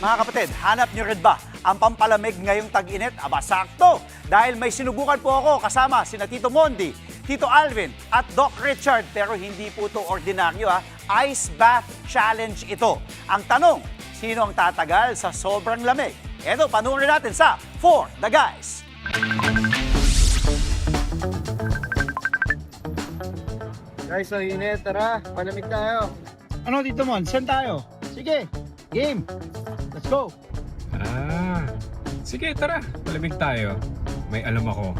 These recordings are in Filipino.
Mga kapatid, hanap niyo rin ba ang pampalamig ngayong tag-init? Aba, sakto! Dahil may sinubukan po ako kasama sina Tito Mondi, Tito Alvin at Doc Richard. Pero hindi po ito ordinaryo Ice Bath Challenge ito. Ang tanong, sino ang tatagal sa sobrang lamig? Eto, panurin natin sa For the Guys. Guys, so init, tara, palamig tayo. Ano Tito Mon? Saan tayo? Sige, game! Let's go! Sige, tara. Malamig tayo. May alam ako.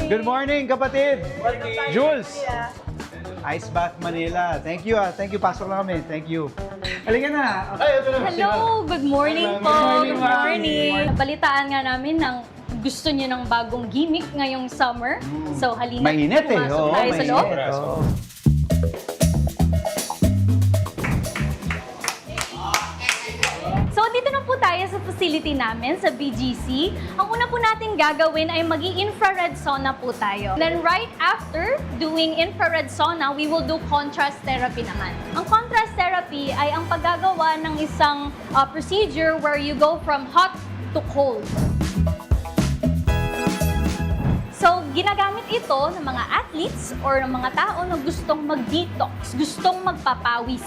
Good morning, kapatid! Jules! Ice Bath Manila. Thank you Thank you. Pasok lang kami. Thank you. Halika na. Okay, ito na. Hello! Good morning po! Good morning, Good morning! Balitaan nga namin ng gusto niyo ng bagong gimmick ngayong summer. So, halina. Mainit pumasok Oo, tayo sa loob. mainit. Oo. So, dito na po tayo sa facility namin, sa BGC. Ang una po natin gagawin ay mag-infrared sauna po tayo. Then right after doing infrared sauna, we will do contrast therapy naman. Ang contrast therapy ay ang paggagawa ng isang procedure where you go from hot to cold. So, ginagamit ito ng mga athletes or ng mga tao na gustong mag-detox, gustong magpapawis.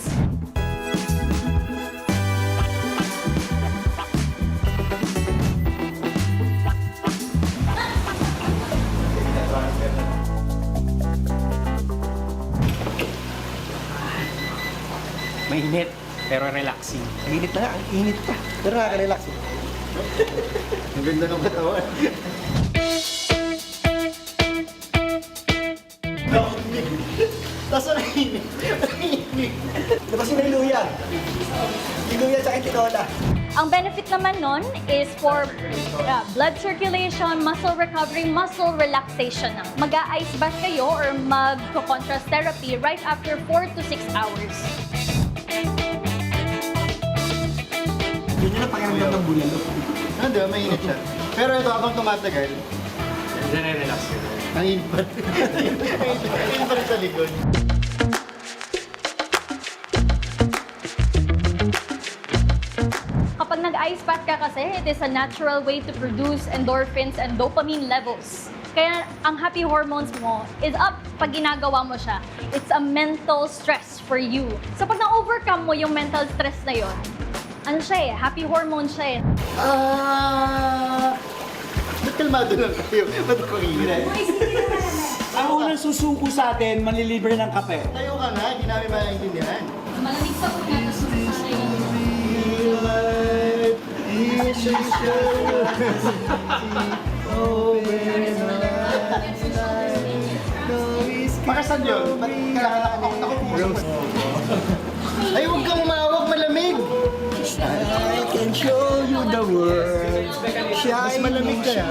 Mainit, pero relaxing. Init na nga, ang init pa. Pero nakaka-relax. Ang ganda ng katawan. Tapos ang init. Ang init. Tapos yung luya. Yung luya sa tinola. Ang benefit naman nun is for blood circulation, muscle recovery, muscle relaxation. Mag-a-ice bath kayo or mag-contrast therapy right after 4 to 6 hours. Yun yung pakiramdam ng bulalo. Ano, di ba? Mainit siya. Pero ito, habang tumatagal, Relax ka. ang init pa rin. Ang init pa rin sa likod. Kapag nag-ice bath ka kasi, it is a natural way to produce endorphins and dopamine levels. Kaya ang happy hormones mo is up pag ginagawa mo siya. It's a mental stress for you. So pag na-overcome mo yung mental stress na yon, ano siya happy hormone siya Ba't kalmado lang kayo? Ba't ako init? Ang unang susuko sa atin, manlilibre ng kape. Tayo ka nga, hindi namin maintindihan. Malamig sa una, Makasan yun? Ba't kailangan ako puso? Ay, huwag kang umawag, malamig! I can show you the world. Mas malamig kaya.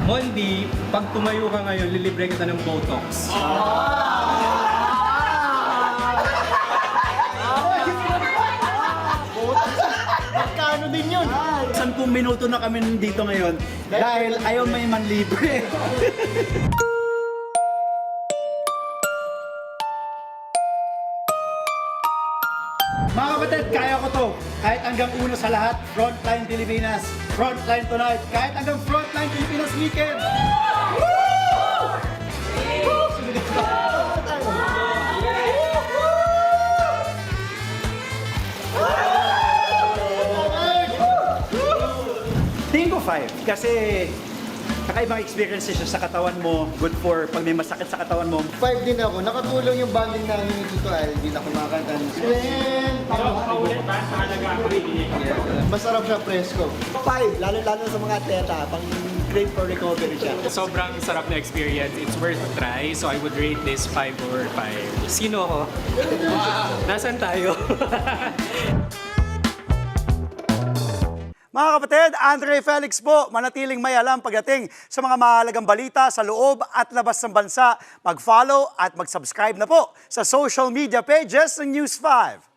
Mondi, pag tumayo ka ngayon, lilibre kita ng Botox. Magkano din yun? 10 minuto na kami dito ngayon dahil ayaw may manlibre. Mga kapatid, kaya ko to. Kahit hanggang una sa lahat, Frontline Pilipinas, Frontline Tonight. Kahit hanggang Frontline Pilipinas Weekend. Tingin ko 5 kasi kakaibang experiences siya sa katawan mo. Good for pag may masakit sa katawan mo. 5 din ako. Nakatulong yung bonding namin ni Tito Alvin na kumakanta. Masarap siya presko. 5, lalo-lalo sa mga atleta, pang great for recovery siya. Sobrang sarap na experience. It's worth a try. So I would rate this 5 over 5. Sino ako? Nasaan tayo? Mga kapatid, Andre Felix po, manatiling may alam pagdating sa mga mahalagang balita sa loob at labas ng bansa. Mag-follow at mag-subscribe na po sa social media pages ng News 5.